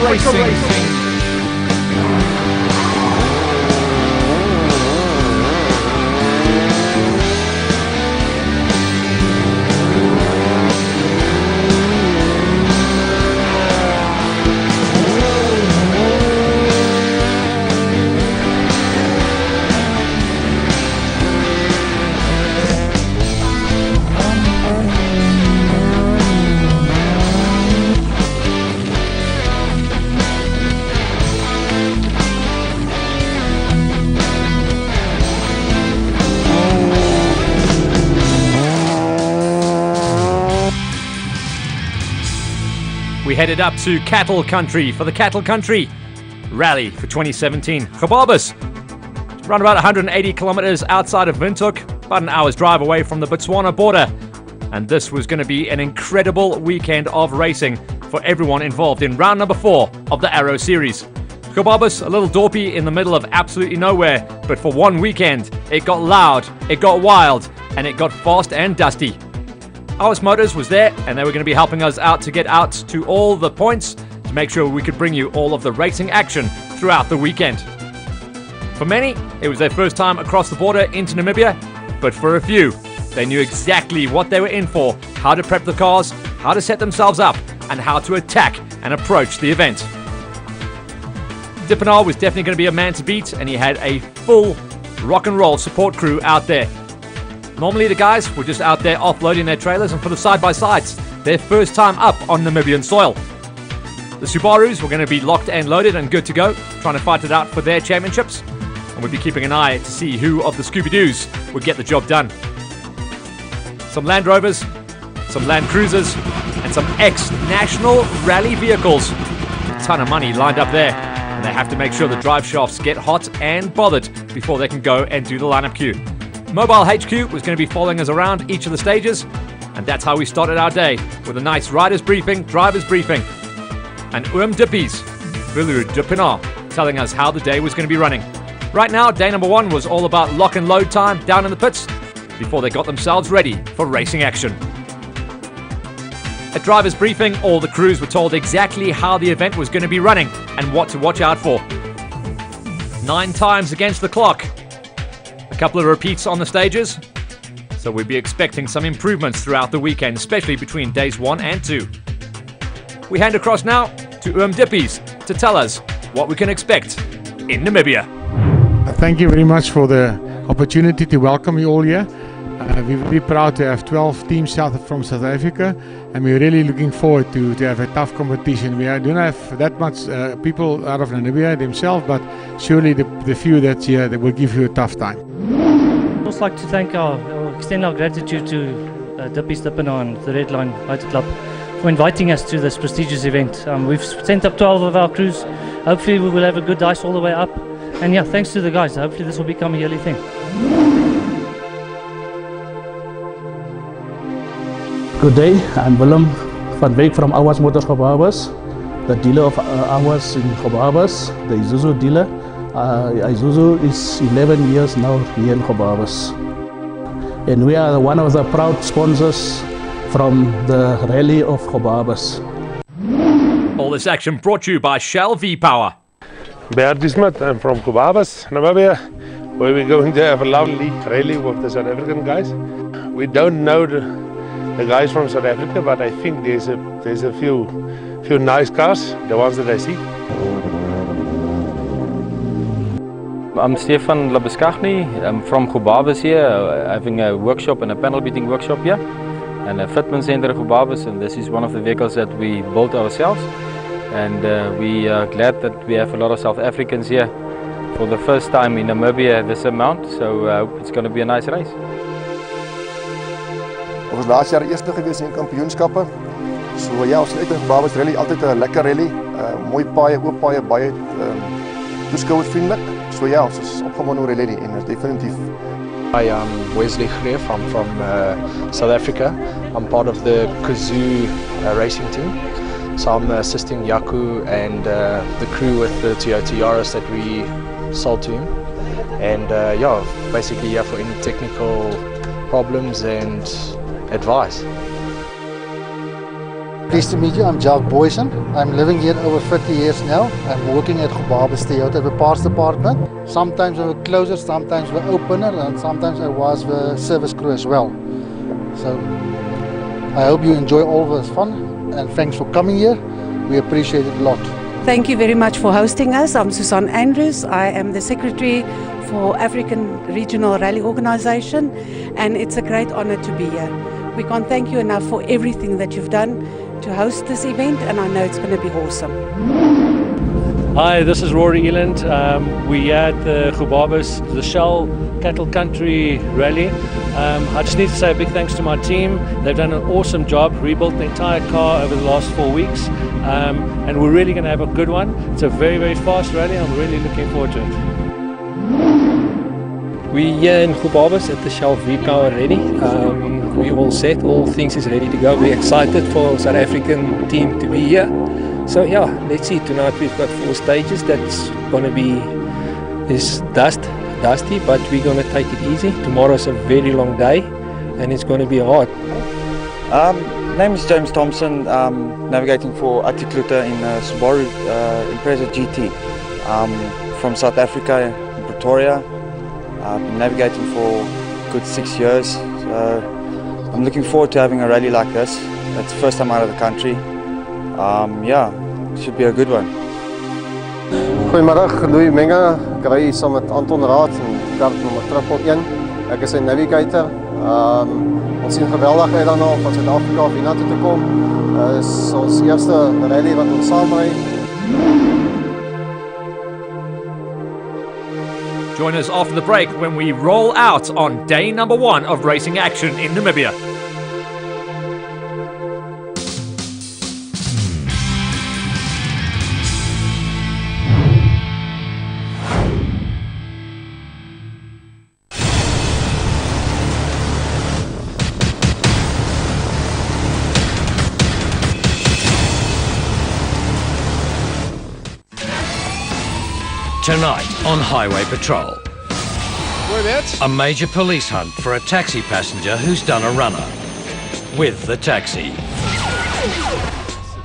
Racing. We headed up to Cattle Country for the Cattle Country Rally for 2017. Gobabis, around about 180 kilometers outside of Windhoek, about an hour's drive away from the Botswana border. And this was going to be an incredible weekend of racing for everyone involved in round number 4 of the Arrow Series. Gobabis, a little dorpy in the middle of absolutely nowhere, but for one weekend, it got loud, it got wild, and it got fast and dusty. Ours Motors was there, and they were going to be helping us out to get out to all the points to make sure we could bring you all of the racing action throughout the weekend. For many, it was their first time across the border into Namibia, but for a few, they knew exactly what they were in for, how to prep the cars, how to set themselves up, and how to attack and approach the event. Dippenaar was definitely going to be a man to beat, and he had a full rock and roll support crew out there. Normally the guys were just out there offloading their trailers, and for the side-by-sides, their first time up on Namibian soil. The Subarus were going to be locked and loaded and good to go, trying to fight it out for their championships, and we'd be keeping an eye to see who of the Scooby-Doos would get the job done. Some Land Rovers, some Land Cruisers, and some ex-national rally vehicles. A ton of money lined up there, and they have to make sure the drive shafts get hot and bothered before they can go and do the lineup queue. Mobile HQ was going to be following us around each of the stages, and that's how we started our day, with a nice riders briefing, drivers briefing, and Dippies, Vilu Dippenaar, telling us how the day was going to be running. Right now, day number 1 was all about lock and load time down in the pits before they got themselves ready for racing action. At drivers briefing, all the crews were told exactly how the event was going to be running and what to watch out for. 9 times against the clock. A couple of repeats on the stages, so we'd be expecting some improvements throughout the weekend, especially between days 1 and 2. We hand across now to Dippies to tell us what we can expect in Namibia. Thank you very much for the opportunity to welcome you all here. We're very proud to have 12 teams from South Africa, and we're really looking forward to have a tough competition. We don't have that much people out of Namibia themselves, but surely the few that's here, that will give you a tough time. I'd also like to thank extend our gratitude to Dippies Dippenaar and the Red Line Motor Club for inviting us to this prestigious event. We've sent up 12 of our crews. Hopefully we will have a good dice all the way up. And yeah, thanks to the guys. Hopefully this will become a yearly thing. Good day, I'm Willem van Wyk from Ours Motors Gobabis, the dealer of Ours in Gobabis, the Isuzu dealer. Isuzu is 11 years now here in Gobabis. And we are one of the proud sponsors from the Rally of Gobabis. All this action brought to you by Shell V-Power. Bertie Smith, I'm from Gobabis, Namibia, where we're going to have a lovely rally with the South African guys. We don't know the guys from South Africa, but I think there's a few nice cars, the ones that I see. I'm Stefan Labuscagni. I'm from Gobabis here, having a workshop and a panel beating workshop here, and a fitment center in Gobabis, and this is one of the vehicles that we built ourselves. And we are glad that we have a lot of South Africans here for the first time in Namibia this amount, so I hope it's going to be a nice race. Ons was laas jaar eerste gewees in kampioenskappe. So ja, ons het uit Gobabis rally altyd 'n lekker rally, mooi paaie, oop paaie, baie toeskouervriendelik. So ja, ons is opgewonde oor die rally en definitief. Hi, I'm Wesley Greef. I'm from South Africa. I'm part of the Kazoo racing team. So I'm assisting Yaku and the crew with the Toyota Yaris that we sold to him. And yeah, basically here for any technical problems and advice. Pleased to meet you. I'm Jack Boyson. I'm living here over 50 years now. I'm working at Gobabis Toyota at the parts department. Sometimes we're closer, sometimes we're opener, and sometimes I was the service crew as well. So I hope you enjoy all of this fun, and thanks for coming here. We appreciate it a lot. Thank you very much for hosting us. I'm Susan Andrews. I am the Secretary for African Regional Rally Organisation, and it's a great honour to be here. We can't thank you enough for everything that you've done to host this event, and I know it's going to be awesome. Hi, this is Rory Eland. We are at the Gobabis, the Shell Cattle Country Rally. I just need to say a big thanks to my team. They've done an awesome job, rebuilt the entire car over the last 4 weeks, and we're really going to have a good one. It's a very, very fast rally. I'm really looking forward to it. We're here in Gobabis at the Shell V-Power ready. We all set, all things is ready to go. We're excited for South African team to be here. So yeah, let's see. Tonight we've got 4 stages. That's going to be dusty, but we're going to take it easy. Tomorrow's a very long day, and it's going to be hard. Name is James Thompson. Navigating for Ati Kluter in Subaru Impreza GT. From South Africa, in Pretoria. I've been navigating for a good 6 years. So I'm looking forward to having a rally like this. It's the first time out of the country. Yeah, it should be a good one. Goedemiddag, Louis Menga. Ik rij saam met Anton Raad in kart nummer 1. Ek is 'n navigator. Ons sien geweldig uit daarna om van Suid-Afrika af hiernatoe te kom. Is ons eerste rally wat ons saam ry. Join us after the break when we roll out on day number 1 of racing action in Namibia. Tonight on Highway Patrol. A major police hunt for a taxi passenger who's done a runner. With the taxi.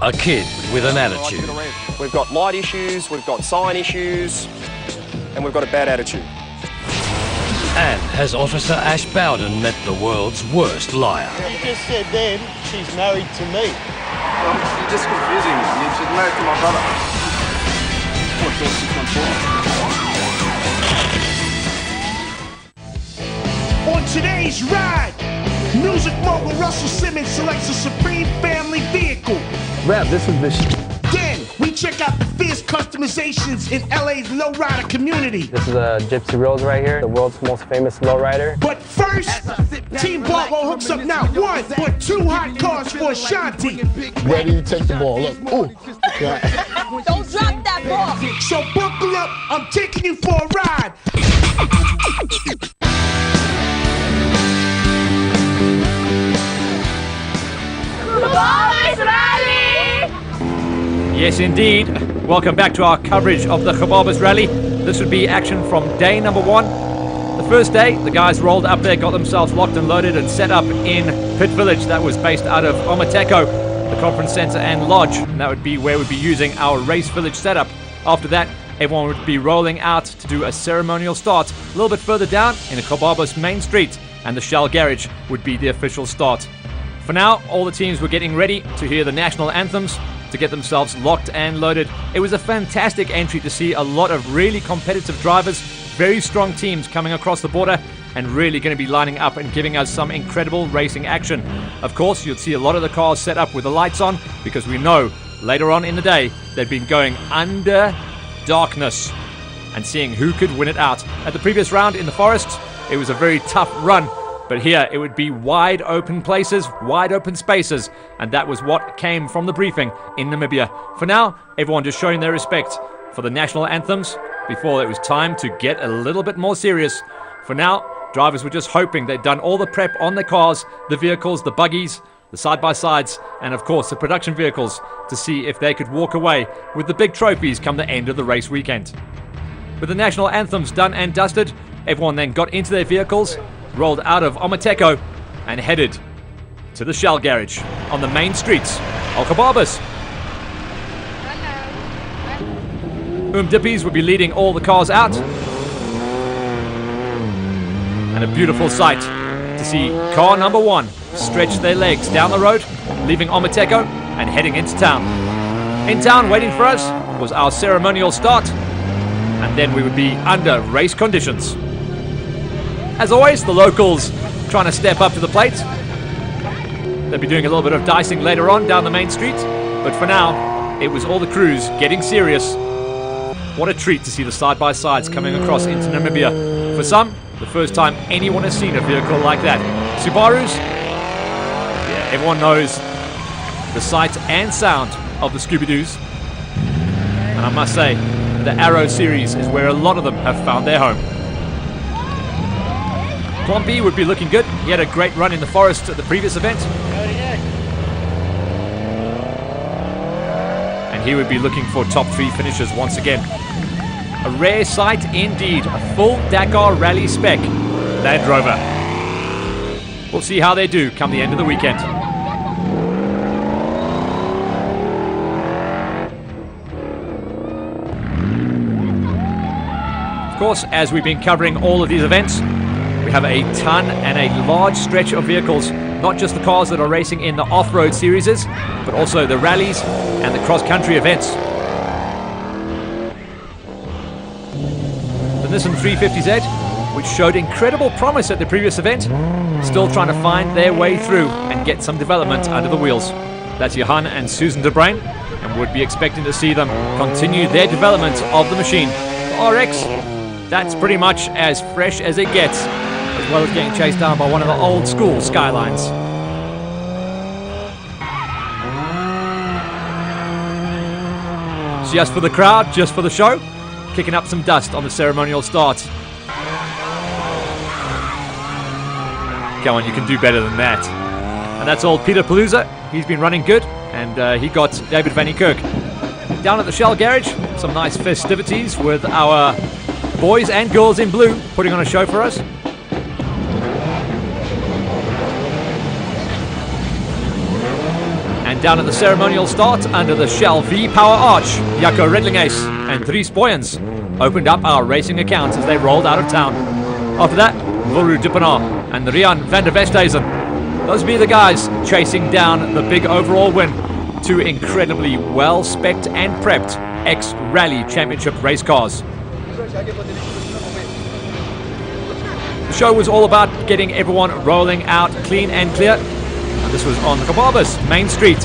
A kid with an attitude. We've got light issues, we've got sign issues, and we've got a bad attitude. And has Officer Ash Bowden met the world's worst liar? You just said then she's married to me. You're just confusing me. She's married to my brother. On today's ride, music mogul Russell Simmons selects a Supreme family vehicle. Rap, this is the Then we check out the fierce customizations in LA's lowrider community. This is a Gypsy Rose right here, the world's most famous lowrider. But first, Team Barlow hooks up not 1, but 2 hot cars for Ashanti. Ready to take the ball. Look. Ooh. Don't drop that ball. So buckle up, I'm taking you for a ride. Gobabis Rally! Yes, indeed. Welcome back to our coverage of the Gobabis Rally. This would be action from day number 1. The first day, the guys rolled up there, got themselves locked and loaded and set up in Pit Village. That was based out of Omateko, the conference center and lodge. And that would be where we'd be using our race village setup. After that, everyone would be rolling out to do a ceremonial start a little bit further down in the Gobabis main street, and the Shell Garage would be the official start. For now, all the teams were getting ready to hear the national anthems, to get themselves locked and loaded. It was a fantastic entry to see a lot of really competitive drivers, very strong teams coming across the border, and really going to be lining up and giving us some incredible racing action. Of course, you'll see a lot of the cars set up with the lights on, because we know later on in the day they'd been going under darkness and seeing who could win it out. At the previous round in the forest, it was a very tough run, but here it would be wide open places, wide open spaces, and that was what came from the briefing in Namibia. For now, everyone just showing their respect for the national anthems before it was time to get a little bit more serious. For now, drivers were just hoping they'd done all the prep on their cars, the vehicles, the buggies, the side-by-sides, and of course the production vehicles, to see if they could walk away with the big trophies come the end of the race weekend. With the national anthems done and dusted, everyone then got into their vehicles, rolled out of Omateko, and headed to the Shell Garage on the main streets Al-Khababas. Dippies would be leading all the cars out. And a beautiful sight to see car number 1 stretch their legs down the road, leaving Omateko and heading into town. In town, waiting for us, was our ceremonial start, and then we would be under race conditions. As always, the locals trying to step up to the plate. They'll be doing a little bit of dicing later on down the main street, but for now, it was all the crews getting serious. What a treat to see the side-by-sides coming across into Namibia. For some, the first time anyone has seen a vehicle like that. Subarus, yeah, everyone knows the sight and sound of the Scooby-Doos. And I must say, the Arrow series is where a lot of them have found their home. Klompy would be looking good. He had a great run in the forest at the previous event. And he would be looking for top 3 finishes once again. A rare sight indeed, a full Dakar Rally spec Land Rover. We'll see how they do come the end of the weekend. Of course, as we've been covering all of these events, we have a ton and a large stretch of vehicles, not just the cars that are racing in the off-road series, but also the rallies and the cross-country events. The Nissan 350Z, which showed incredible promise at the previous event, still trying to find their way through and get some development under the wheels. That's Johan and Susan de Bruyn, and would be expecting to see them continue their development of the machine. The RX, that's pretty much as fresh as it gets, as well as getting chased down by one of the old school Skylines. Just for the crowd, just for the show, kicking up some dust on the ceremonial start. Come on, you can do better than that. And that's old Peter Palooza. He's been running good, and he got David Van Niekerk. Down at the Shell Garage, some nice festivities with our boys and girls in blue putting on a show for us. And down at the ceremonial start, under the Shell V-Power Arch, Jaco Redlingace and Dries Boyens opened up our racing accounts as they rolled out of town. After that, Wilru Dippenaar and Rian van der Westhuizen. Those be the guys chasing down the big overall win. 2 incredibly well-specced and prepped ex-Rally Championship race cars. The show was all about getting everyone rolling out clean and clear. This was on Khababas Main Street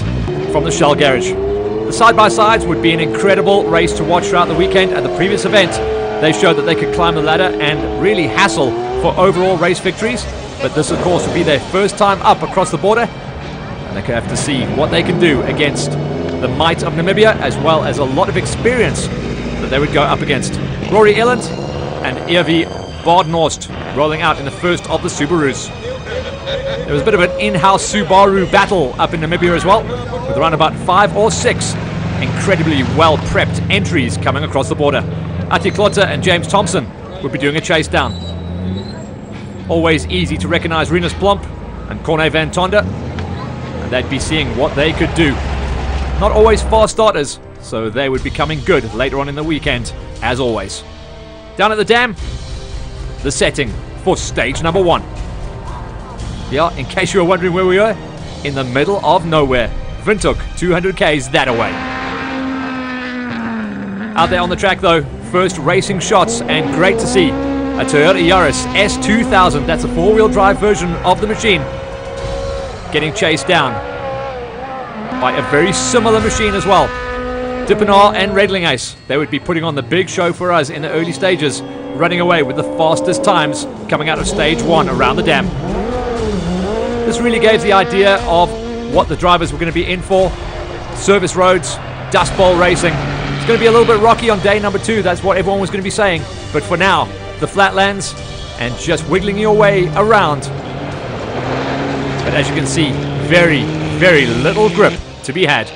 from the Shell Garage. The side-by-sides would be an incredible race to watch throughout the weekend. At the previous event, they showed that they could climb the ladder and really hassle for overall race victories. But this, of course, would be their first time up across the border. And they could have to see what they can do against the might of Namibia, as well as a lot of experience that they would go up against. Rory Illand and Evie Bardnorst rolling out in the first of the Subarus. There was a bit of an in-house Subaru battle up in Namibia as well, with around about 5 or 6 incredibly well-prepped entries coming across the border. Ati Klotter and James Thompson would be doing a chase down. Always easy to recognize Rinus Plomp and Corne van Tonder, and they'd be seeing what they could do. Not always fast starters, so they would be coming good later on in the weekend, as always. Down at the dam, the setting for stage number 1. Yeah, in case you were wondering where we were, in the middle of nowhere. Windhoek, 200 k's that away. Out there on the track though, first racing shots, and great to see a Toyota Yaris S2000, that's a 4-wheel drive version of the machine, getting chased down by a very similar machine as well. Dippenaar and Redlingace, they would be putting on the big show for us in the early stages, running away with the fastest times coming out of stage 1 around the dam. This really gave the idea of what the drivers were going to be in for. Service roads, dust bowl racing. It's going to be a little bit rocky on day number 2, that's what everyone was going to be saying. But for now, the flatlands and just wiggling your way around. But as you can see, very, very little grip to be had.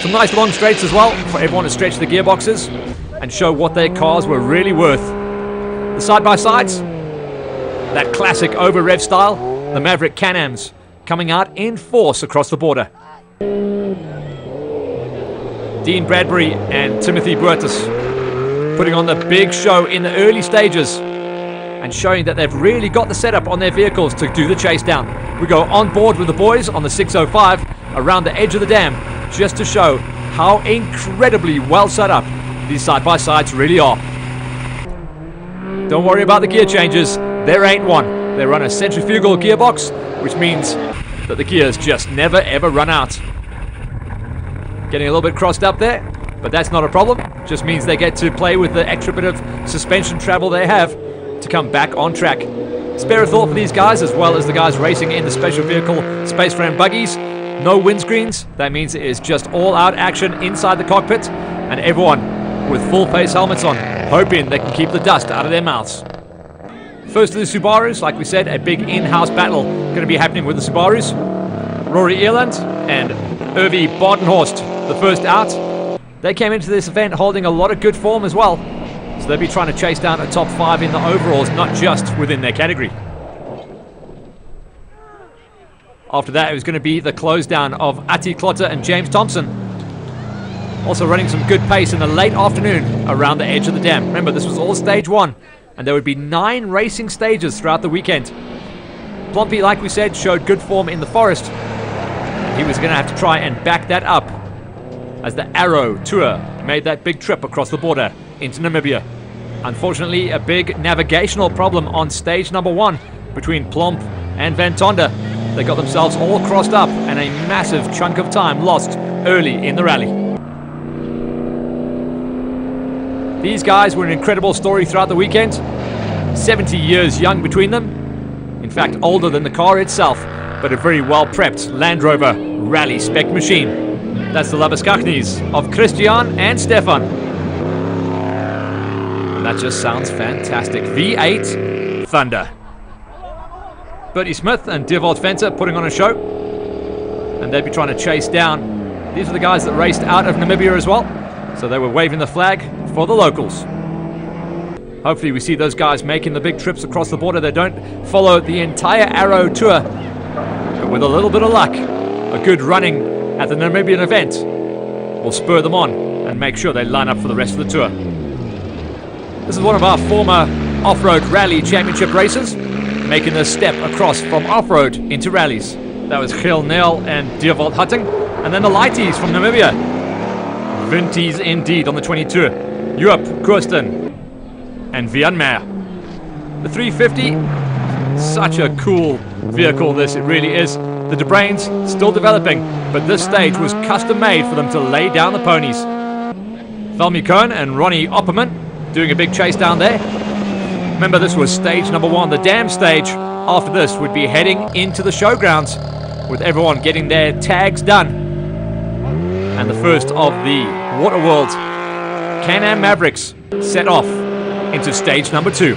Some nice long straights as well for everyone to stretch the gearboxes and show what their cars were really worth. The side-by-sides, that classic over-rev style, the Maverick Can-Ams coming out in force across the border. Dean Bradbury and Timothy Burtis putting on the big show in the early stages and showing that they've really got the setup on their vehicles to do the chase down. We go on board with the boys on the 605 around the edge of the dam just to show how incredibly well set up these side-by-sides really are. Don't worry about the gear changes, there ain't one. They run a centrifugal gearbox, which means that the gears just never ever run out. Getting a little bit crossed up there, but that's not a problem. Just means they get to play with the extra bit of suspension travel they have to come back on track. Spare a thought for these guys, as well as the guys racing in the special vehicle Space Ram buggies. No windscreens, that means it is just all-out action inside the cockpit, and everyone with full face helmets on, hoping they can keep the dust out of their mouths. First of the Subarus, like we said, a big in-house battle going to be happening with the Subarus. Rory Eland and Irvi Badenhorst, the first out. They came into this event holding a lot of good form as well, so they'll be trying to chase down a top 5 in the overalls, not just within their category. After that, it was going to be the close down of Ati Klotter and James Thompson. Also running some good pace in the late afternoon around the edge of the dam. Remember, this was all stage 1, and there would be 9 racing stages throughout the weekend. Plumpy, like we said, showed good form in the forest. He was going to have to try and back that up as the Arrow Tour made that big trip across the border into Namibia. Unfortunately, a big navigational problem on stage number 1 between Plomp and Van Tonder. They got themselves all crossed up and a massive chunk of time lost early in the rally. These guys were an incredible story throughout the weekend. 70 years young between them. In fact, older than the car itself, but a very well-prepped Land Rover rally spec machine. That's the Labuskaghnis of Christian and Stefan. And that just sounds fantastic. V8 Thunder. Bertie Smith and Dewald Venter putting on a show. And they'd be trying to chase down. These are the guys that raced out of Namibia as well. So they were waving the flag for the locals. Hopefully we see those guys making the big trips across the border. They don't follow the entire Arrow Tour. But with a little bit of luck, a good running at the Namibian event will spur them on and make sure they line up for the rest of the tour. This is one of our former off-road rally championship racers, making the step across from off-road into rallies. That was Giel Nel and Dewald Hutting. And then the Lighties from Namibia. Vinties indeed on the 22. Joop Kirsten and Vian Meyer. The 350, such a cool vehicle this, it really is. The De Bruyn's still developing, but this stage was custom made for them to lay down the ponies. Velmi Cohn and Ronnie Opperman doing a big chase down there. Remember, this was stage number 1, the dam stage. After this, we'd be heading into the showgrounds with everyone getting their tags done. And the first of the Waterworld Can-Am Mavericks set off into stage number 2.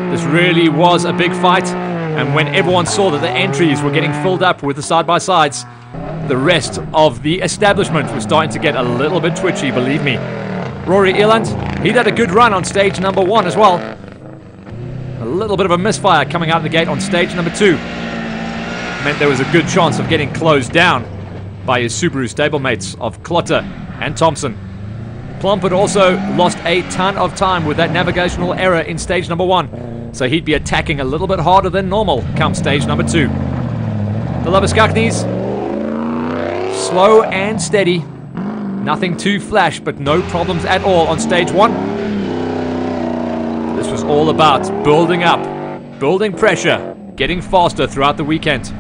This really was a big fight, and when everyone saw that the entries were getting filled up with the side-by-sides, the rest of the establishment was starting to get a little bit twitchy, believe me. Rory Eland, he'd had a good run on stage number 1 as well. A little bit of a misfire coming out of the gate on stage number 2. Meant there was a good chance of getting closed down by his Subaru stablemates of Klotter and Thompson. Plump had also lost a ton of time with that navigational error in stage number 1, so he'd be attacking a little bit harder than normal come stage number 2. The Labuskaghnis, slow and steady. Nothing too flash, but no problems at all on stage 1. This was all about building up, building pressure, getting faster throughout the weekend.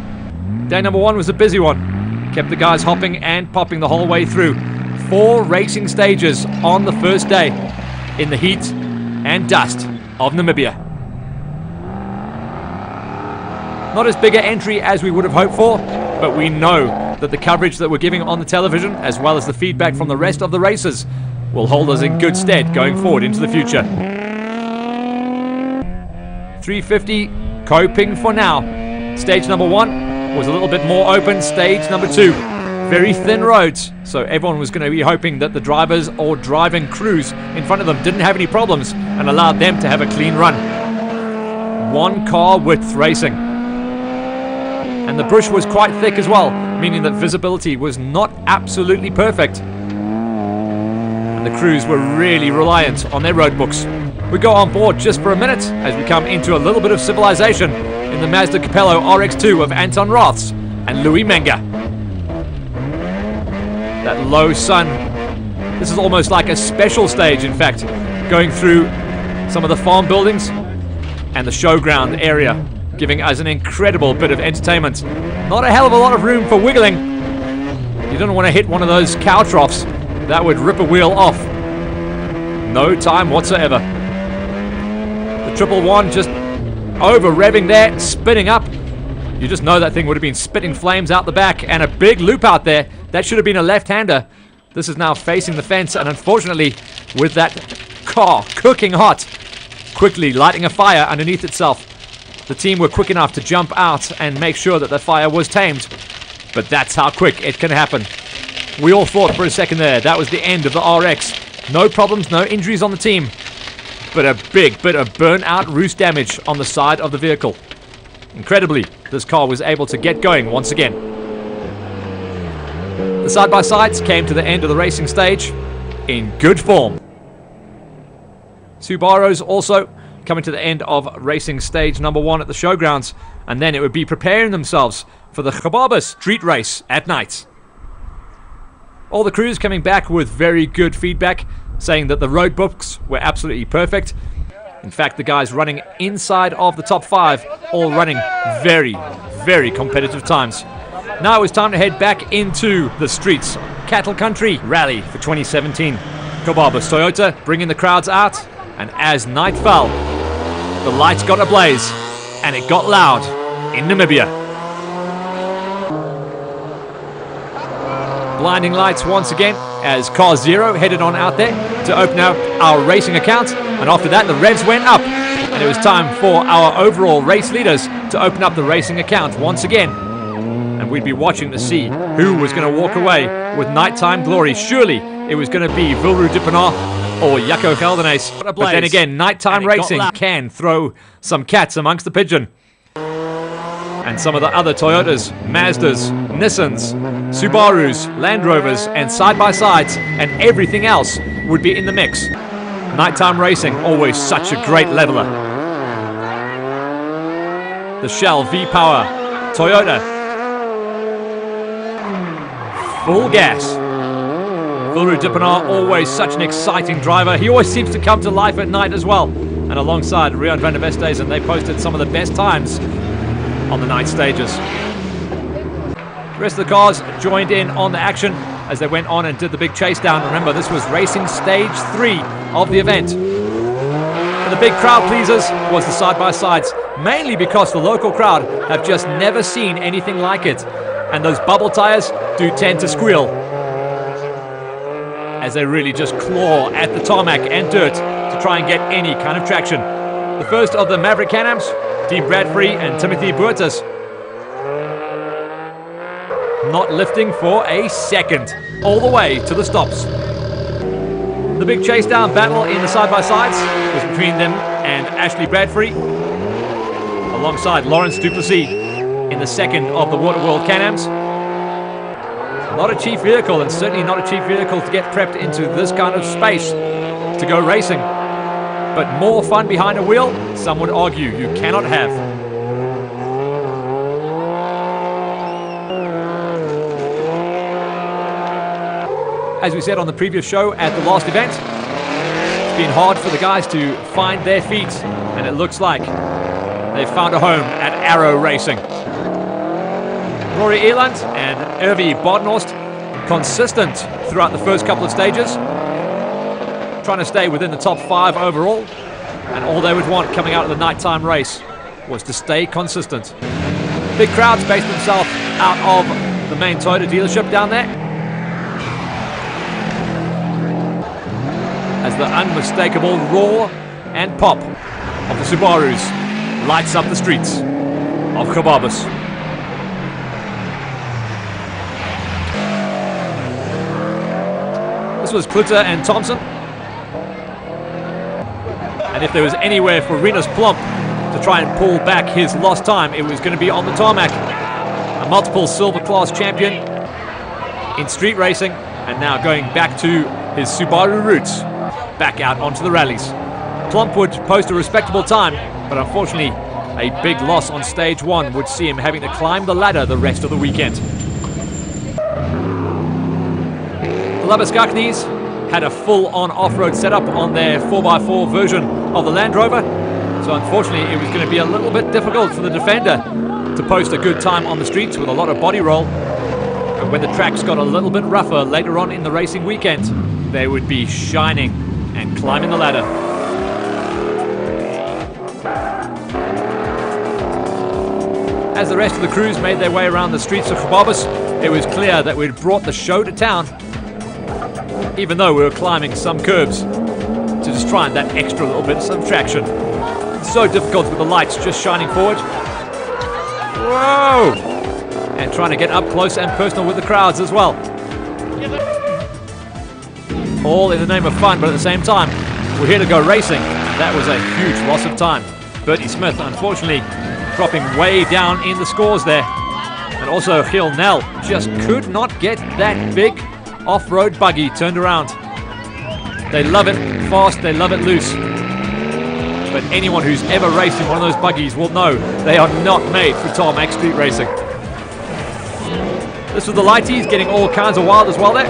Day number 1 was a busy one. Kept the guys hopping and popping the whole way through. 4 racing stages on the first day in the heat and dust of Namibia. Not as big an entry as we would have hoped for, but we know that the coverage that we're giving on the television, as well as the feedback from the rest of the racers, will hold us in good stead going forward into the future. 350 coping for now. Stage number 1 was a little bit more open. Stage number 2, very thin roads, so everyone was going to be hoping that the drivers or driving crews in front of them didn't have any problems and allowed them to have a clean run. 1 car width racing. And the brush was quite thick as well. meaning that visibility was not absolutely perfect. And the crews were really reliant on their road books. We go on board just for a minute as we come into a little bit of civilization in the Mazda Capello RX2 of Anton Roths and Louis Menga. That low sun, this is almost like a special stage, in fact, going through some of the farm buildings and the showground area, giving us an incredible bit of entertainment. Not a hell of a lot of room for wiggling. You don't want to hit one of those cow troughs. That would rip a wheel off. No time whatsoever. The 111 just over revving there, spinning up. You just know that thing would have been spitting flames out the back, and a big loop out there. That should have been a left-hander. This is now facing the fence, and unfortunately, with that car cooking hot, quickly lighting a fire underneath itself, the team were quick enough to jump out and make sure that the fire was tamed. But that's how quick it can happen. We all thought for a second there that was the end of the RX. No problems, no injuries on the team, but a big bit of burnt-out roost damage on the side of the vehicle. Incredibly, this car was able to get going once again. The side-by-sides came to the end of the racing stage in good form. Subarus also coming to the end of racing stage number 1 at the showgrounds, and then it would be preparing themselves for the Gobabis street race at night. All the crews coming back with very good feedback, saying that the road books were absolutely perfect. In fact, the guys running inside of the top 5, all running very, very competitive times. Now it's time to head back into the streets. Cattle Country Rally for 2017. Gobabis Toyota bringing the crowds out, and as night fell, the lights got ablaze, and it got loud in Namibia. Blinding lights once again as Car Zero headed on out there to open up our racing account, and after that the revs went up, and it was time for our overall race leaders to open up the racing account once again, and we'd be watching to see who was going to walk away with nighttime glory. Surely it was going to be Vilru Dippenaar or Jaco Gelderneys, but then again, nighttime racing can throw some cats amongst the pigeon. And some of the other Toyotas, Mazdas, Nissans, Subarus, Land Rovers, and side-by-sides, and everything else would be in the mix. Nighttime racing, always such a great leveler. The Shell V-Power Toyota. Full gas. Vilru Dippenaar, always such an exciting driver. He always seems to come to life at night as well. And alongside Rian van der Westhuizen, they posted some of the best times on the night stages. The rest of the cars joined in on the action as they went on and did the big chase down. Remember, this was racing stage 3 of the event. And the big crowd pleasers was the side-by-sides, mainly because the local crowd have just never seen anything like it. And those bubble tires do tend to squeal as they really just claw at the tarmac and dirt to try and get any kind of traction. The first of the Maverick Can-Ams, Dean Bradbury and Timothy Buertas, not lifting for a second, all the way to the stops. The big chase down battle in the side-by-sides was between them and Ashley Bradbury, alongside Lawrence Duplessis in the second of the Waterworld Can-Ams. Not a cheap vehicle, and certainly not a cheap vehicle to get prepped into this kind of space to go racing. But more fun behind a wheel, some would argue, you cannot have. As we said on the previous show at the last event, it's been hard for the guys to find their feet, and it looks like they've found a home at Arrow Racing. Rory Eland and Irvi Bodenhorst consistent throughout the first couple of stages, trying to stay within the top 5 overall, and all they would want coming out of the nighttime race was to stay consistent. Big crowds based themselves out of the main Toyota dealership down there, as the unmistakable roar and pop of the Subarus lights up the streets of Gobabis. This was Kluter and Thompson. And if there was anywhere for Rinus Plomp to try and pull back his lost time, it was going to be on the tarmac. a multiple silver class champion in street racing, and now going back to his Subaru roots, back out onto the rallies. Klomp would post a respectable time, but unfortunately a big loss on stage 1 would see him having to climb the ladder the rest of the weekend. The Labuschagnys had a full-on off-road setup on their 4x4 version of the Land Rover, so unfortunately it was going to be a little bit difficult for the Defender to post a good time on the streets with a lot of body roll. And when the tracks got a little bit rougher later on in the racing weekend, they would be shining and climbing the ladder. As the rest of the crews made their way around the streets of Gobabis, it was clear that we'd brought the show to town, even though we were climbing some curbs to just try and that extra little bit of traction. So difficult with the lights just shining forward. Whoa! And trying to get up close and personal with the crowds as well. All in the name of fun, but at the same time, we're here to go racing. That was a huge loss of time. Bertie Smith, unfortunately, dropping way down in the scores there. And also Gil Nel just could not get that big off-road buggy turned around. They love it fast, they love it loose. But anyone who's ever raced in one of those buggies will know they are not made for tarmac street racing. This was the lighties getting all kinds of wild as well there.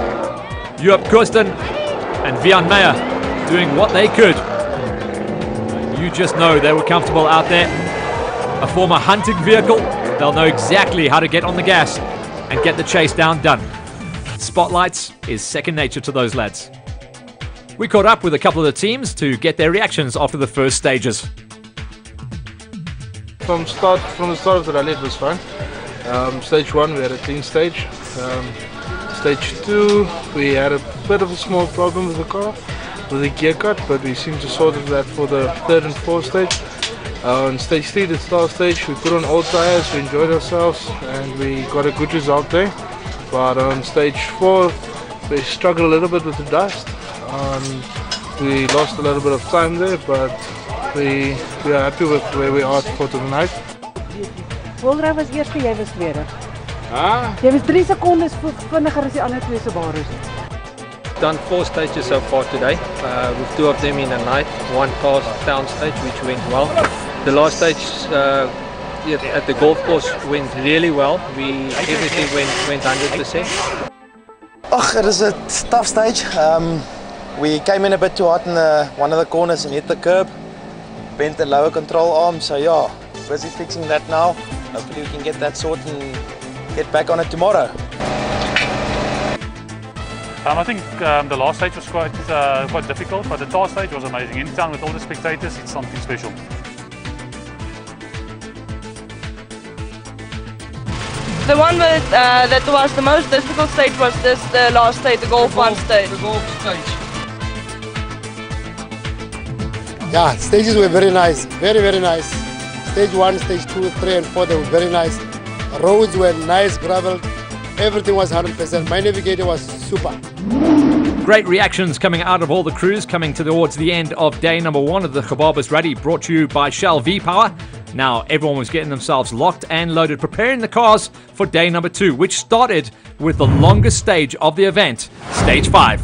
Joop Kirsten and Vian Meyer doing what they could. You just know they were comfortable out there. A former hunting vehicle, they'll know exactly how to get on the gas and get the chase down done. Spotlights is second nature to those lads. We caught up with a couple of the teams to get their reactions after the first stages. From the start of the rally, it was fun. Stage 1, we had a clean stage. Stage 2, we had a bit of a small problem with the car, with the gear cut, but we seemed to sort that for the 3rd and 4th stage. On stage 3, the start stage, we put on old tires, we enjoyed ourselves, and we got a good result there. But on stage 4, we struggled a little bit with the dust. We lost a little bit of time there, but we are happy with where we are for tonight. Wolra was eerste, jy was tweede. Jy was 3 secondes vinniger as die ander twee Subarus. Done 4 stages so far today, with 2 of them in the night, 1 past town stage which went well. The last stage at the golf course went really well. Everything went 100%. It is a tough stage. We came in a bit too hot in one of the corners and hit the curb. Bent the lower control arm, so yeah, busy fixing that now. Hopefully we can get that sorted and get back on it tomorrow. I think the last stage was quite difficult, but the tar stage was amazing. In town with all the spectators, it's something special. The one that was the most difficult stage was the last stage, the golf one stage. The golf stage. Yeah, stages were very nice, very, very nice. Stage 1, stage 2, 3 and 4, they were very nice. Roads were nice, gravel, everything was 100%. My navigator was super. Great reactions coming out of all the crews coming towards the end of day number 1 of the Gobabis Rally, brought to you by Shell V-Power. Now everyone was getting themselves locked and loaded, preparing the cars for day number 2, which started with the longest stage of the event, stage 5.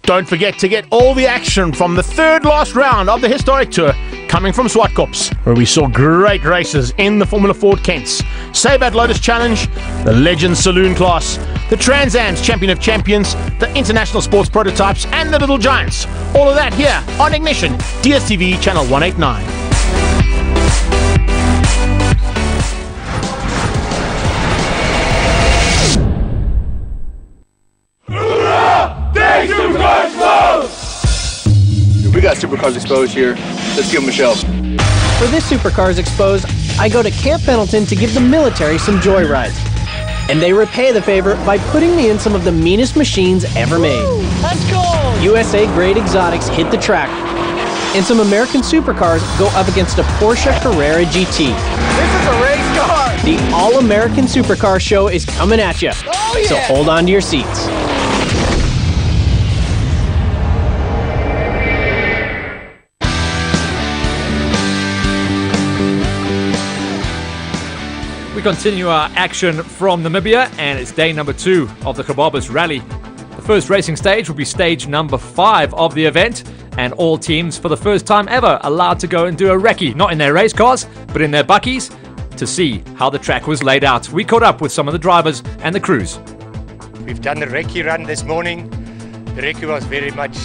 Don't forget to get all the action from the 3rd last round of the historic tour coming from Zwartkops, where we saw great races in the Formula Ford Kents, Sabat Lotus Challenge, the Legends Saloon class, the Trans Am's Champion of Champions, the International Sports Prototypes, and the Little Giants. All of that here on Ignition, DSTV Channel 189. We got Supercars Exposed here. Let's give them a show. For this Supercars Exposed, I go to Camp Pendleton to give the military some joyrides. And they repay the favor by putting me in some of the meanest machines ever made. Let's go! USA-grade exotics hit the track, and some American supercars go up against a Porsche Carrera GT. This is a race car! The All-American Supercar Show is coming at you, so hold on to your seats. continue our action from Namibia, and it's day number 2 of the Gobabis Rally. The first racing stage will be stage number 5 of the event, and all teams for the first time ever allowed to go and do a recce, not in their race cars, but in their buckies, to see how the track was laid out. We caught up with some of the drivers and the crews. We've done the recce run this morning. The recce was very much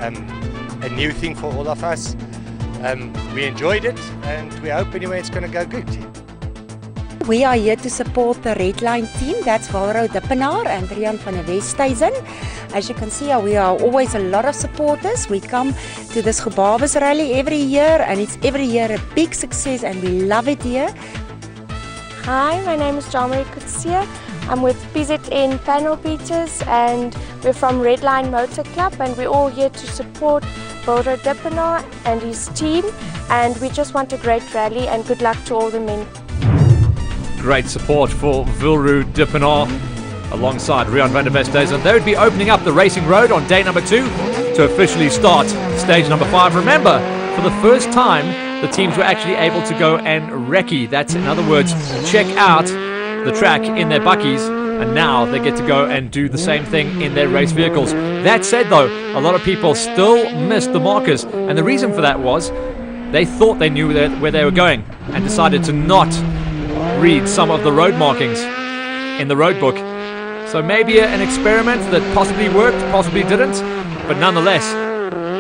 a new thing for all of us. We enjoyed it, and we hope anyway it's going to go good. We are here to support the Red Line team. That's Walro Dippenaar and Rian van der Westhuizen. As you can see, we are always a lot of supporters. We come to this Gobabis Rally every year, and it's every year a big success, and we love it here. Hi, my name is Jamari Kutsia. I'm with PZN Panel Beaters, and we're from Red Line Motor Club, and we're all here to support Walro Dippenaar and his team, and we just want a great rally, and good luck to all the men. Great support for Walro Dippenaar alongside Rian van der Westhuizen. They would be opening up the racing road on day number 2 to officially start stage number 5. Remember, for the first time, the teams were actually able to go and recce. That's, in other words, check out the track in their buckies, and now they get to go and do the same thing in their race vehicles. That said, though, a lot of people still missed the markers, and the reason for that was they thought they knew where they were going and decided to not read some of the road markings in the road book. So maybe an experiment that possibly worked, possibly didn't, but nonetheless,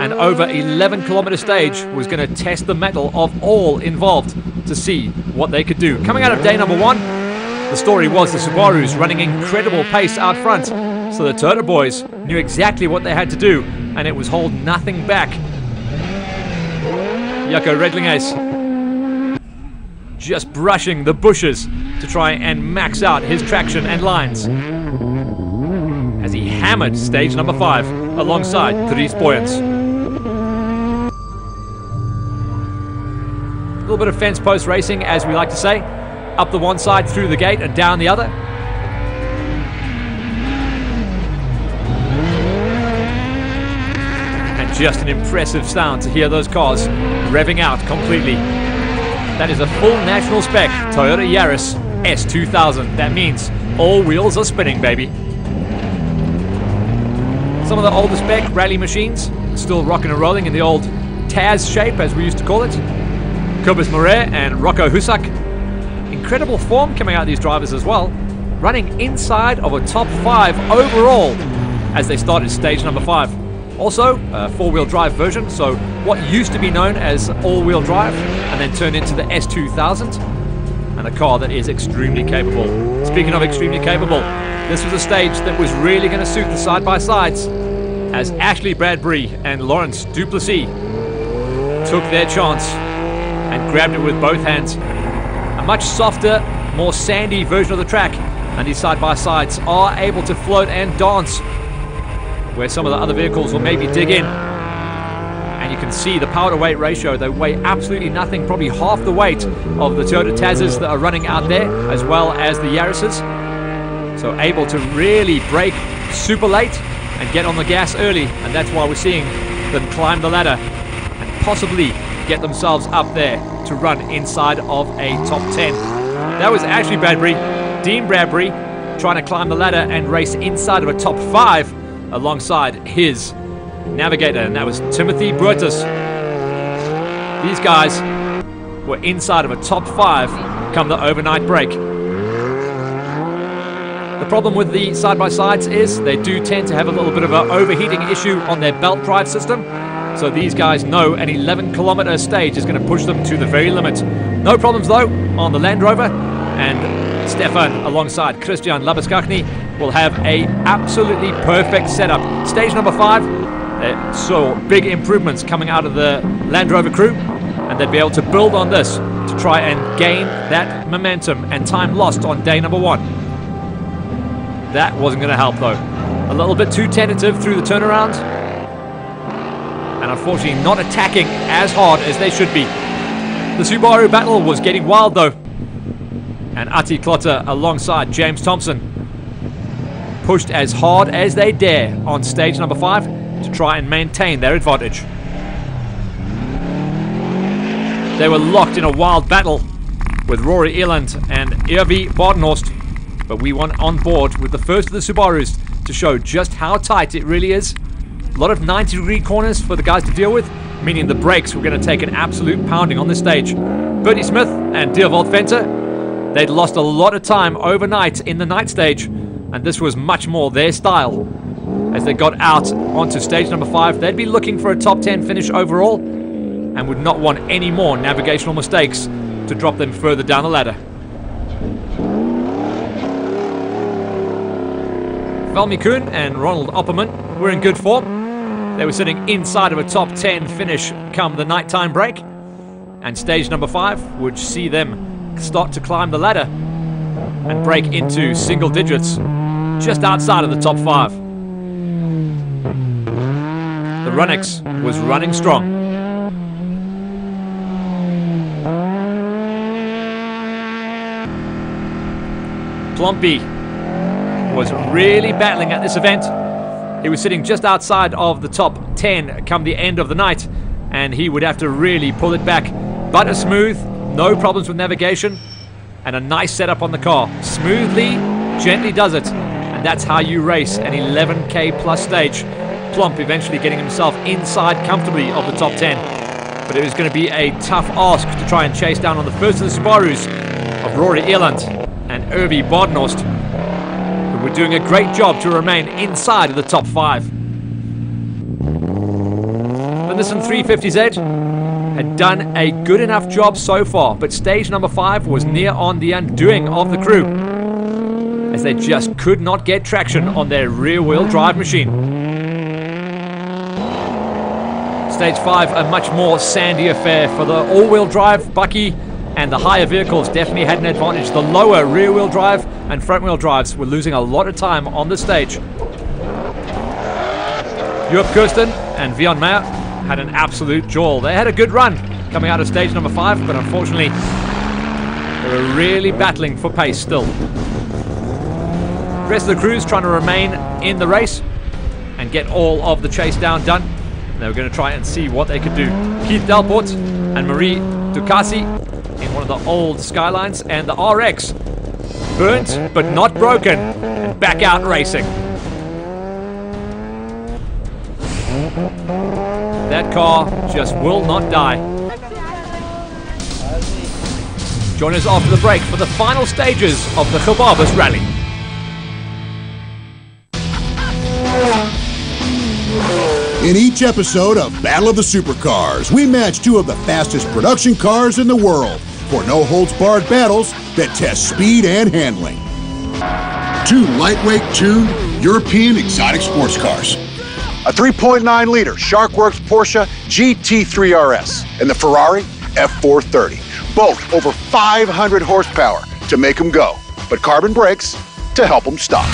an over 11-kilometer stage was going to test the mettle of all involved to see what they could do. Coming out of day number 1, the story was the Subarus running incredible pace out front, so the Toyota boys knew exactly what they had to do, and it was hold nothing back. Jaco Redlinges just brushing the bushes to try and max out his traction and lines as he hammered stage number 5 alongside Dries Boyens. A little bit of fence post racing, as we like to say. Up the one side, through the gate, and down the other. And just an impressive sound to hear those cars revving out completely. That is a full national spec Toyota Yaris S2000. That means all wheels are spinning, baby. Some of the older spec rally machines still rocking and rolling in the old Taz shape, as we used to call it. Kobus Moret and Rocco Husak. Incredible form coming out of these drivers as well. Running inside of a top 5 overall as they started stage number 5. Also, a 4-wheel drive version, so what used to be known as all-wheel drive and then turned into the S2000, and a car that is extremely capable. Speaking of extremely capable, this was a stage that was really going to suit the side-by-sides as Ashley Bradbury and Lawrence Duplessis took their chance and grabbed it with both hands. A much softer, more sandy version of the track, and these side-by-sides are able to float and dance where some of the other vehicles will maybe dig in. And you can see the power to weight ratio. They weigh absolutely nothing, probably half the weight of the Toyota Taz's that are running out there, as well as the Yaris's. So able to really brake super late and get on the gas early, and that's why we're seeing them climb the ladder and possibly get themselves up there to run inside of a top 10. That was Ashley Bradbury, Dean Bradbury, trying to climb the ladder and race inside of a top 5 alongside his navigator, and that was Timothy Brutus. These guys were inside of a top 5 come the overnight break. The problem with the side-by-sides is they do tend to have a little bit of an overheating issue on their belt drive system, so these guys know an 11-kilometer stage is going to push them to the very limit. No problems though on the Land Rover, and Stefan alongside Christian Labuskachny will have a absolutely perfect setup. Stage number 5 saw big improvements coming out of the Land Rover crew, and they'd be able to build on this to try and gain that momentum and time lost on day number 1. That wasn't going to help though. A little bit too tentative through the turnaround, and unfortunately not attacking as hard as they should be. The Subaru battle was getting wild though, and Ati Klotter alongside James Thompson pushed as hard as they dare on stage number 5 to try and maintain their advantage. They were locked in a wild battle with Rory Eland and Irvi Bardenhorst. But we went on board with the first of the Subarus to show just how tight it really is. A lot of 90-degree corners for the guys to deal with, meaning the brakes were going to take an absolute pounding on this stage. Bertie Smith and Dierwold Venter, they'd lost a lot of time overnight in the night stage, and this was much more their style. As they got out onto stage number 5, they'd be looking for a top 10 finish overall and would not want any more navigational mistakes to drop them further down the ladder. Valmy Kuhn and Ronald Opperman were in good form. They were sitting inside of a top 10 finish come the nighttime break. And stage number 5 would see them start to climb the ladder and break into single digits just outside of the top 5. The Runix was running strong. Plumpy was really battling at this event. He was sitting just outside of the top 10 come the end of the night, and he would have to really pull it back. Butter smooth, no problems with navigation, and a nice setup on the car. Smoothly, gently does it, and that's how you race an 11k plus stage. Plump eventually getting himself inside comfortably of the top 10. But it was going to be a tough ask to try and chase down on the first of the Subarus of Rory Eland and Irvi Bardenhorst, who were doing a great job to remain inside of the top 5. The Nissan 350Z had done a good enough job so far, but stage number 5 was near on the undoing of the crew, as they just could not get traction on their rear-wheel drive machine. Stage 5, a much more sandy affair for the all-wheel drive Bucky, and the higher vehicles definitely had an advantage. The lower rear-wheel drive and front-wheel drives were losing a lot of time on the stage. Joop Kirsten and Vion Meyer had an absolute jaw. They had a good run coming out of stage number 5, but unfortunately they were really battling for pace still. The rest of the crews trying to remain in the race and get all of the chase down done. They were going to try and see what they could do. Keith Delport and Marie Ducasi in one of the old Skylines, and the RX burnt but not broken and back out racing. That car just will not die. Join us after the break for the final stages of the Gebabis Rally. In each episode of Battle of the Supercars, we match two of the fastest production cars in the world for no-holds-barred battles that test speed and handling. Two lightweight tuned European exotic sports cars. A 3.9-liter Sharkworks Porsche GT3 RS and the Ferrari F430. Both over 500 horsepower to make them go, but carbon brakes to help them stop.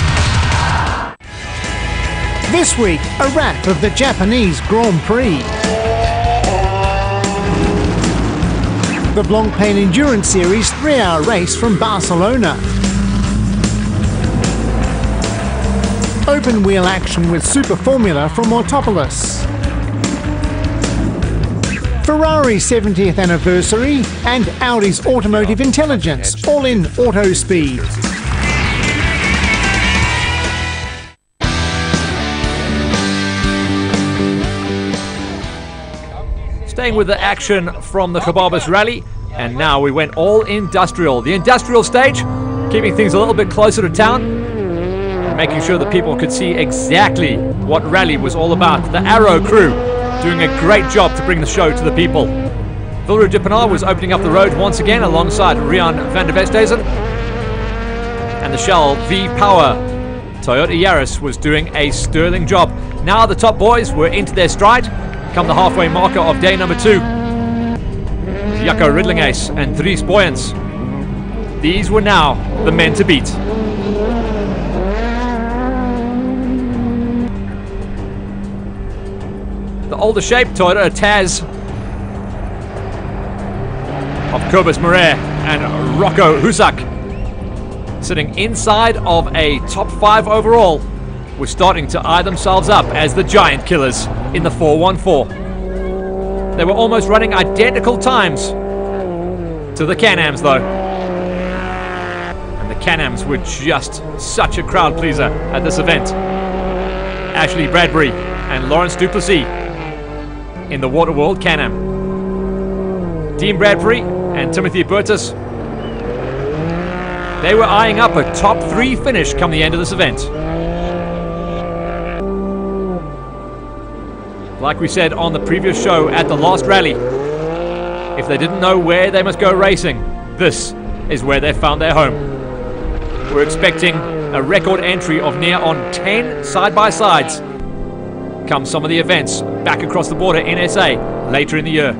This week, a wrap of the Japanese Grand Prix. The Blancpain Endurance Series 3-hour race from Barcelona. Open wheel action with Super Formula from Autopolis. Ferrari's 70th anniversary and Audi's automotive intelligence, all in auto speed. Staying with the action from the Gebabis Rally, and now we went all industrial. The industrial stage, keeping things a little bit closer to town, making sure that people could see exactly what rally was all about. The Arrow crew doing a great job to bring the show to the people. Vilru Dippenaar was opening up the road once again alongside Rian van der Westhuizen, and the Shell V-Power Toyota Yaris was doing a sterling job. Now the top boys were into their stride come the halfway marker of day number 2. Jaco Ridlingace and Dries Boyens. These were now the men to beat. The older shape Toyota Taz of Kobus Moret and Rocco Husak, sitting inside of a top 5 overall, were starting to eye themselves up as the giant killers in the 414. They were almost running identical times to the Can-Ams though. Can-Ams were just such a crowd pleaser at this event. Ashley Bradbury and Lawrence Duplessis in the Waterworld Can-Am. Dean Bradbury and Timothy Burtis, they were eyeing up a top 3 finish come the end of this event. Like we said on the previous show at the last rally, if they didn't know where they must go racing, this is where they found their home. We're expecting a record entry of near on 10 side-by-sides come some of the events back across the border in SA later in the year.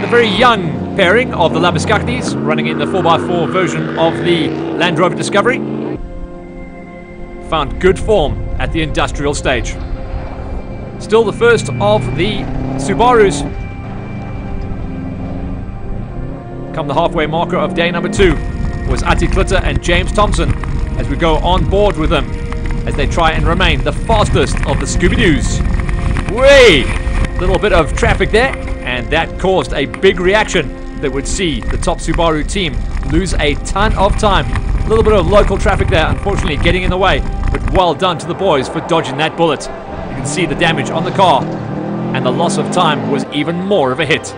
The very young pairing of the Labuskaghnis running in the 4x4 version of the Land Rover Discovery found good form at the industrial stage. Still the first of the Subarus come the halfway marker of day number 2 was Ati Klitter and James Thompson as we go on board with them as they try and remain the fastest of the Scooby-Doos. Way! Little bit of traffic there, and that caused a big reaction that would see the top Subaru team lose a ton of time. A little bit of local traffic there, unfortunately getting in the way, but well done to the boys for dodging that bullet. You can see the damage on the car, and the loss of time was even more of a hit.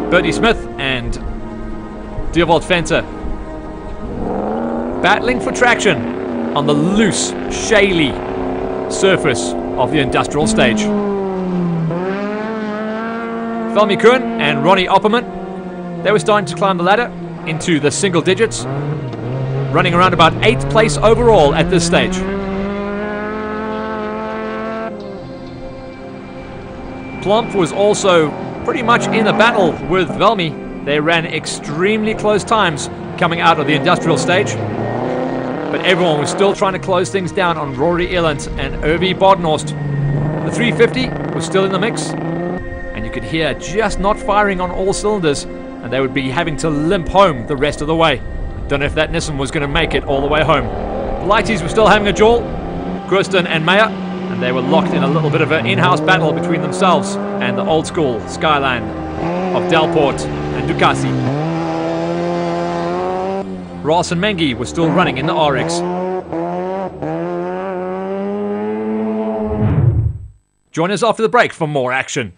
Bertie Smith and Dewald Fenter battling for traction on the loose, shaly surface of the industrial stage. Velmi Kuhn and Ronnie Opperman, they were starting to climb the ladder into the single digits, running around about 8th place overall at this stage. Plump was also pretty much in the battle with Velmi. They ran extremely close times coming out of the industrial stage, but everyone was still trying to close things down on Rory Illand and Irvi Bodenhorst. The 350 was still in the mix, and you could hear just not firing on all cylinders, and they would be having to limp home the rest of the way. Don't know if that Nissan was going to make it all the way home. The Lighties were still having a jaw, Kirsten and Meyer, and they were locked in a little bit of an in-house battle between themselves and the old school Skyline of Delport and Ducati. Ross and Mengi were still running in the RX. Join us after the break for more action.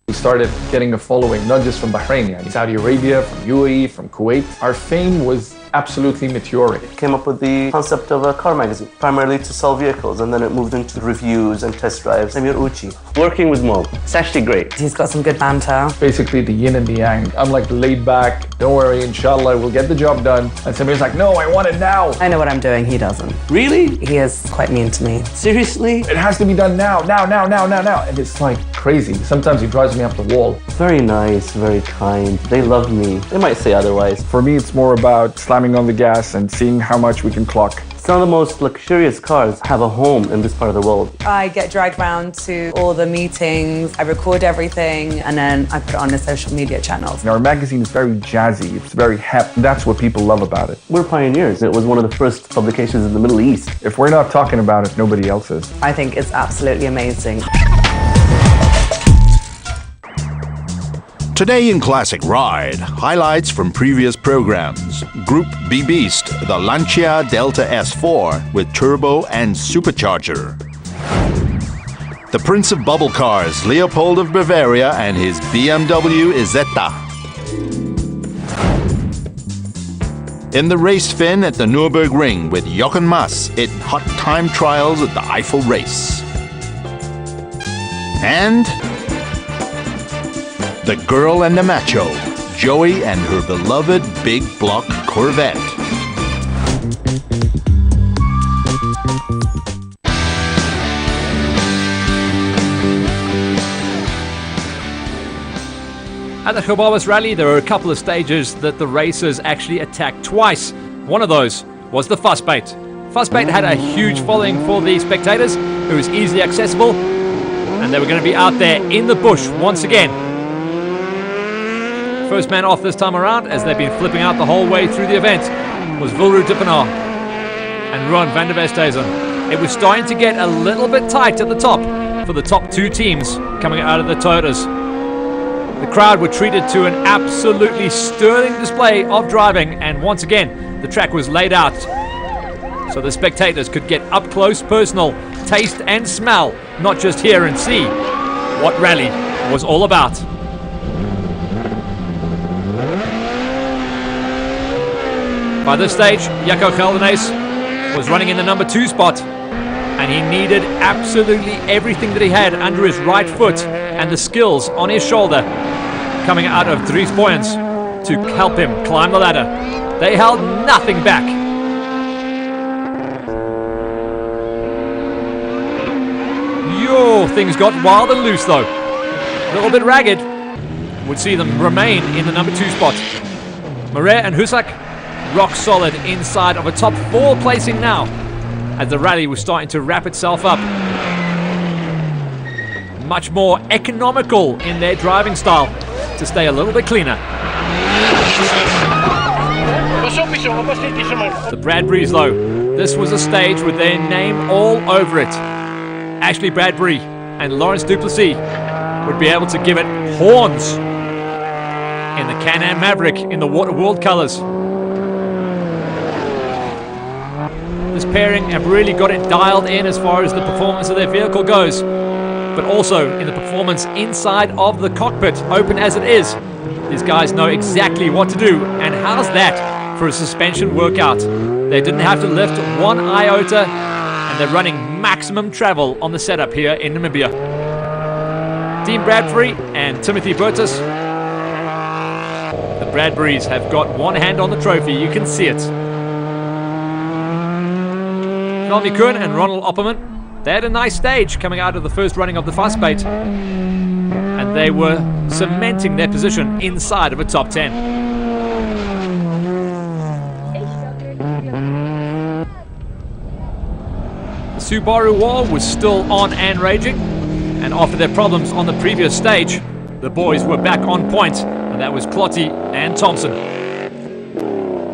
We started getting a following, not just from Bahrain, Saudi Arabia, from UAE, from Kuwait. Our fame was absolutely meteoric. Came up with the concept of a car magazine, primarily to sell vehicles, and then it moved into reviews and test drives. Samir Uchi, working with Mo, it's actually great. He's got some good banter. Basically the yin and the yang. I'm like laid back, don't worry, inshallah, we'll get the job done. And Samir's like, no, I want it now. I know what I'm doing, he doesn't. Really? He is quite mean to me. Seriously? It has to be done now. And it's like crazy. Sometimes he drives me up the wall. Very nice, very kind. They love me. They might say otherwise. For me, it's more about slamming on the gas and seeing how much we can clock. Some of the most luxurious cars have a home in this part of the world. I get dragged around to all the meetings, I record everything, and then I put it on the social media channels. Our magazine is very jazzy, it's very hep. That's what people love about it. We're pioneers. It was one of the first publications in the Middle East. If we're not talking about it, nobody else is. I think it's absolutely amazing. Today in Classic Ride, highlights from previous programs. Group B Beast, the Lancia Delta S4 with turbo and supercharger. The Prince of Bubble Cars, Leopold of Bavaria and his BMW Isetta. In the race fin at the Nürburgring with Jochen Mass in hot time trials at the Eiffel Race. And the girl and the macho, Joey and her beloved big block Corvette. At the Gobabas Rally, there were a couple of stages that the racers actually attacked twice. One of those was the Fussbait. Fussbait had a huge following for the spectators. It was easily accessible, and they were going to be out there in the bush once again. First man off this time around, as they've been flipping out the whole way through the event, was Vilru Dippenaar and Ruan van der Westhuizen. It was starting to get a little bit tight at the top for the top two teams coming out of the Toyotas. The crowd were treated to an absolutely sterling display of driving, and once again, the track was laid out so the spectators could get up close, personal, taste and smell, not just hear and see what rally was all about. By this stage, Jaco Geldenhuys was running in the number 2 spot, and he needed absolutely everything that he had under his right foot and the skills on his shoulder coming out of Dries Boyens to help him climb the ladder. They held nothing back. Yo, things got wild and loose though. A little bit ragged. Would see them remain in the number 2 spot. Marais and Husak rock solid inside of a top 4 placing now, as the rally was starting to wrap itself up. Much more economical in their driving style to stay a little bit cleaner. The Bradburys though, this was a stage with their name all over it. Ashley Bradbury and Lawrence Duplessis would be able to give it horns in the Can-Am Maverick in the Water World colours. This pairing have really got it dialed in as far as the performance of their vehicle goes, but also in the performance inside of the cockpit, open as it is. These guys know exactly what to do, and how's that for a suspension workout? They didn't have to lift one iota, and they're running maximum travel on the setup here in Namibia. Dean Bradbury and Timothy Burtis. The Bradburys have got one hand on the trophy, you can see it. Melmy Kuhn and Ronald Opperman, they had a nice stage coming out of the first running of the Fastbait, and they were cementing their position inside of a top 10. The Subaru war was still on and raging, and after their problems on the previous stage, the boys were back on point, and that was Clotty and Thompson.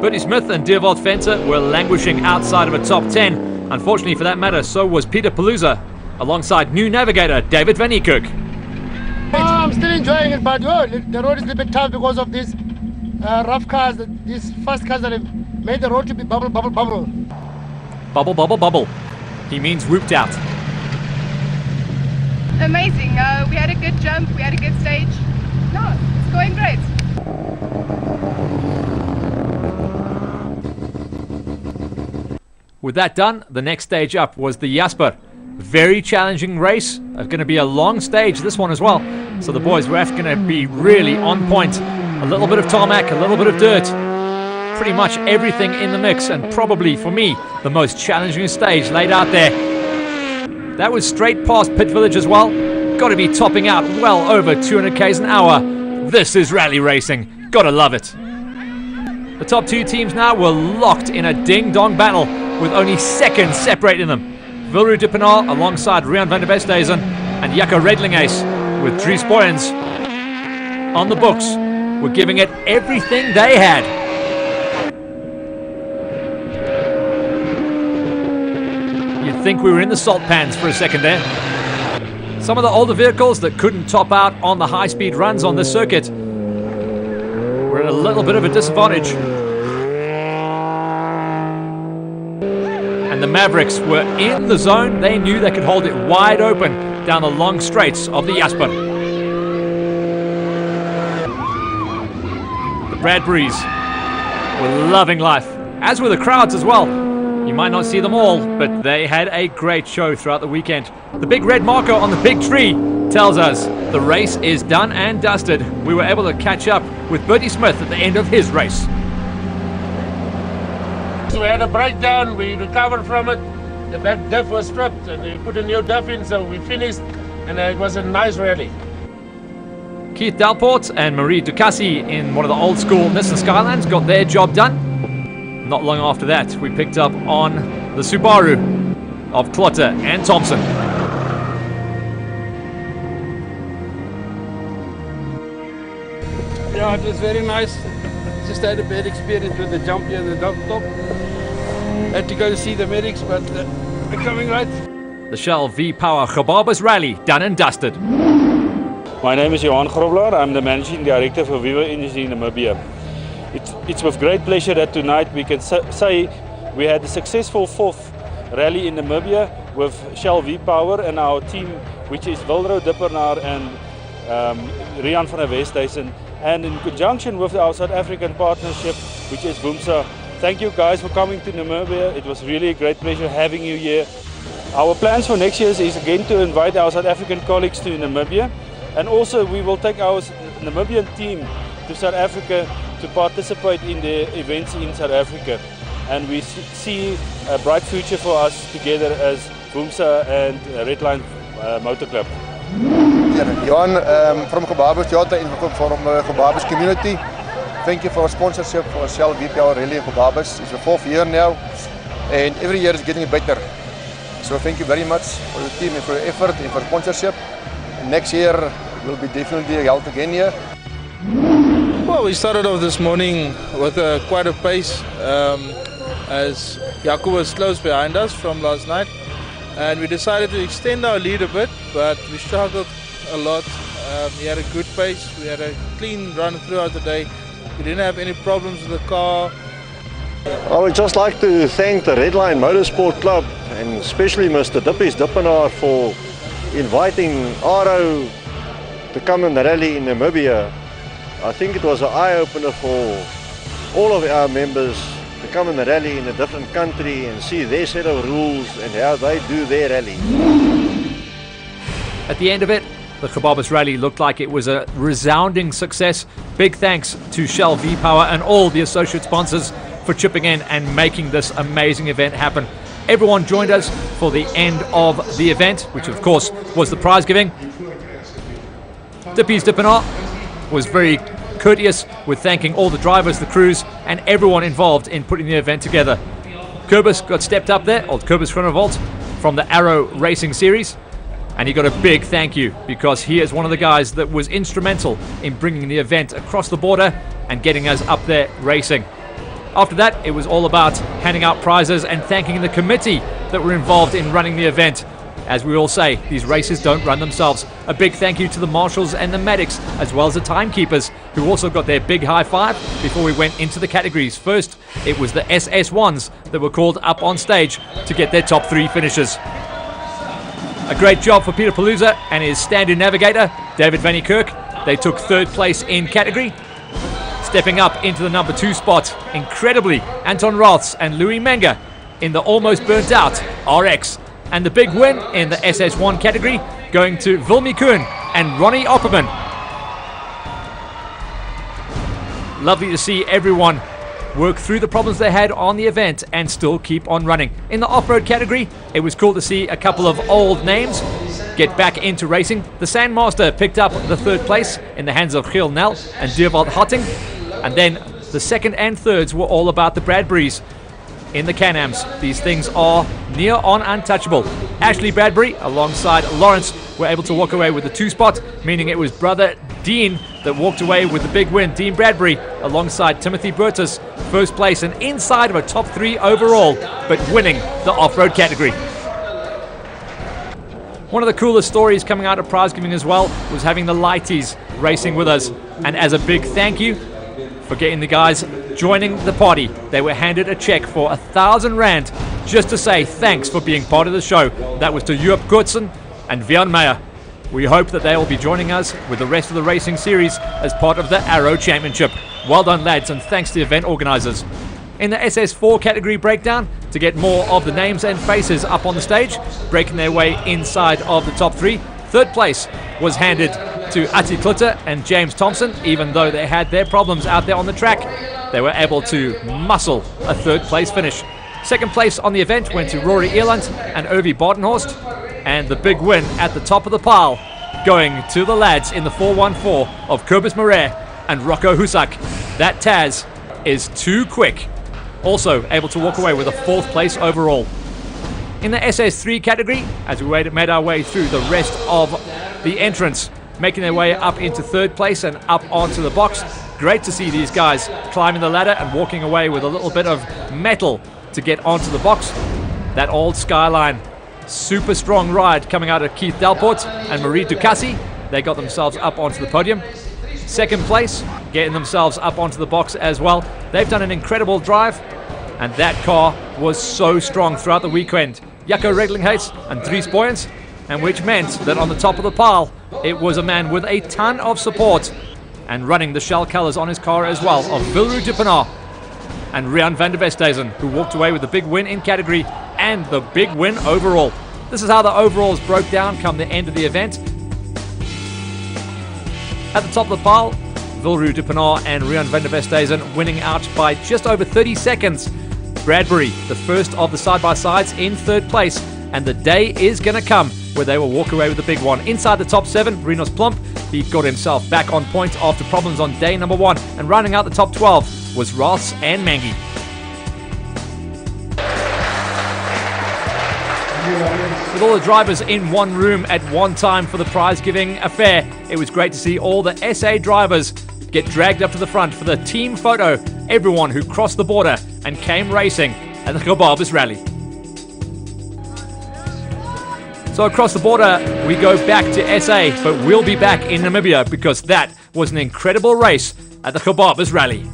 Bertie Smith and Dierwold Venter were languishing outside of a top 10. Unfortunately for that matter, so was Peter Palooza, alongside new navigator David Van Niekerk. I'm still enjoying it, but the road is a little bit tough because of these rough cars, these fast cars that have made the road to be bubble, bubble, bubble. Bubble, bubble, bubble. He means whooped out. Amazing. We had a good jump, we had a good stage. No, it's going great. With that done, the next stage up was the Jasper. Very challenging race. It's going to be a long stage, this one as well. So the boys were going to be really on point. A little bit of tarmac, a little bit of dirt. Pretty much everything in the mix, and probably, for me, the most challenging stage laid out there. That was straight past Pit Village as well. Got to be topping out well over 200 k's an hour. This is rally racing. Gotta love it. The top 2 teams now were locked in a ding-dong battle, with only seconds separating them. Wilru de Pinaar alongside Rian van der Westhuizen and Jaco Redlinghuyse with Dries Boyens on the books were giving it everything they had. You'd think we were in the salt pans for a second there. Some of the older vehicles that couldn't top out on the high-speed runs on this circuit were at a little bit of a disadvantage. The Mavericks were in the zone. They knew they could hold it wide open down the long straights of the Jasper. The Bradburys were loving life, as were the crowds as well. You might not see them all, but they had a great show throughout the weekend. The big red marker on the big tree tells us the race is done and dusted. We were able to catch up with Bertie Smith at the end of his race. So we had a breakdown, we recovered from it, the back diff was stripped and we put a new diff in, so we finished, and it was a nice rally. Keith Dalport and Marie Ducassi in one of the old school Nissan Skylines got their job done. Not long after that, we picked up on the Subaru of Clotter and Thompson. Yeah, it was very nice. Just had a bad experience with the jump here in the top. Had to go to see the medics, but Coming right. The Shell V-Power Gebabes Rally done and dusted. My name is Johan Grobler. I'm the Managing Director for Viva Energy in Namibia. It's with great pleasure that tonight we can say we had a successful 4th rally in Namibia with Shell V-Power and our team, which is Wilro Dippenaar and Rian van der Westhuizen, and in conjunction with our South African partnership, which is VUMSA. Thank you guys for coming to Namibia. It was really a great pleasure having you here. Our plans for next year is again to invite our South African colleagues to Namibia, and also we will take our Namibian team to South Africa to participate in the events in South Africa. And we see a bright future for us together as VUMSA and Redline Motor Club. Johan from Gebabes Toyota and from Gebabes community. Thank you for sponsorship for Shell V-Power Rally in Gebabes. It's the 4th year now, and every year is getting better. So thank you very much for your team and for your effort and for sponsorship. And next year will be definitely held again here. Well, we started off this morning with quite a pace, as Jaco was close behind us from last night, and we decided to extend our lead a bit, but we struggled a lot. We had a good pace, we had a clean run throughout the day, we didn't have any problems with the car. I would just like to thank the Redline Motorsport Club and especially Mr. Dippies Dippenaar for inviting Aro to come in the rally in Namibia. I think it was an eye-opener for all of our members to come in the rally in a different country and see their set of rules and how they do their rally. At the end of it, the Gebabes Rally looked like it was a resounding success. Big thanks to Shell V-Power and all the associate sponsors for chipping in and making this amazing event happen. Everyone joined us for the end of the event, which of course was the prize giving. Dippies Dippenaar was very courteous with thanking all the drivers, the crews, and everyone involved in putting the event together. Kobus got stepped up there, old Kobus Groenewold from the Arrow Racing Series, and he got a big thank you because he is one of the guys that was instrumental in bringing the event across the border and getting us up there racing. After that, it was all about handing out prizes and thanking the committee that were involved in running the event. As we all say, these races don't run themselves. A big thank you to the marshals and the medics, as well as the timekeepers, who also got their big high five before we went into the categories. First, it was the SS1s that were called up on stage to get their top 3 finishes. A great job for Peter Palooza and his stand-in navigator, David Van Niekerk. They took 3rd place in category. Stepping up into the number 2 spot, incredibly, Anton Roths and Louis Menga in the almost burnt out RX. And the big win in the SS1 category going to Wilmy Kuhn and Ronnie Opperman. Lovely to see everyone work through the problems they had on the event and still keep on running. In the off-road category, it was cool to see a couple of old names get back into racing. The Sandmaster picked up the 3rd place in the hands of Giel Nel and Dierwald Hotting. And then the 2nd and 3rds were all about the Bradburys in the Can-Ams. These things are near on untouchable. Ashley Bradbury alongside Lawrence were able to walk away with the 2 spot, meaning it was brother Dean that walked away with the big win. Dean Bradbury alongside Timothy Burtis, 1st place and inside of a top 3 overall, but winning the off-road category. One of the coolest stories coming out of prize giving as well was having the Lighties racing with us. And as a big thank you for getting the guys joining the party, they were handed a check for 1,000 Rand just to say thanks for being part of the show. That was to Joop Koetsen and Vian Meyer. We hope that they will be joining us with the rest of the racing series as part of the Arrow Championship. Well done, lads, and thanks to the event organisers. In the SS4 category breakdown, to get more of the names and faces up on the stage, breaking their way inside of the top 3, 3rd place was handed to Ati Klutter and James Thompson. Even though they had their problems out there on the track, they were able to muscle a 3rd place finish. 2nd place on the event went to Rory Eland and Ovi Badenhorst, and the big win at the top of the pile going to the lads in the 414 of Kobus Marais and Rocco Husak. That Taz is too quick. Also able to walk away with a 4th place overall. In the SS3 category, as we made our way through the rest of the entrants, making their way up into 3rd place and up onto the box. Great to see these guys climbing the ladder and walking away with a little bit of metal to get onto the box. that old Skyline. Super strong ride coming out of Keith Delport and Marie Ducassi. They got themselves up onto the podium. Second place, getting themselves up onto the box as well. They've done an incredible drive, and that car was so strong throughout the weekend. Jaco Reglinghuis and Dries Boyens, and which meant that on the top of the pile, it was a man with a ton of support and running the Shell colours on his car as well of Vilru Dupinard and Rian van der Westhuizen, who walked away with the big win in category and the big win overall. This is how the overalls broke down come the end of the event. At the top of the pile, Vilru Dupinard and Rian van der Westhuizen winning out by just over 30 seconds. Bradbury, the first of the side-by-sides, in third place, and the day is going to come where they will walk away with the big one. Inside the top 7, Rinos Plump, he got himself back on point after problems on day number 1, and rounding out the top 12 was Ross and Mangi. With all the drivers in one room at one time for the prize-giving affair, it was great to see all the SA drivers get dragged up to the front for the team photo. Everyone who crossed the border and came racing at the Gobabis Rally. So across the border, we go back to SA, but we'll be back in Namibia because that was an incredible race at the Gobabis Rally.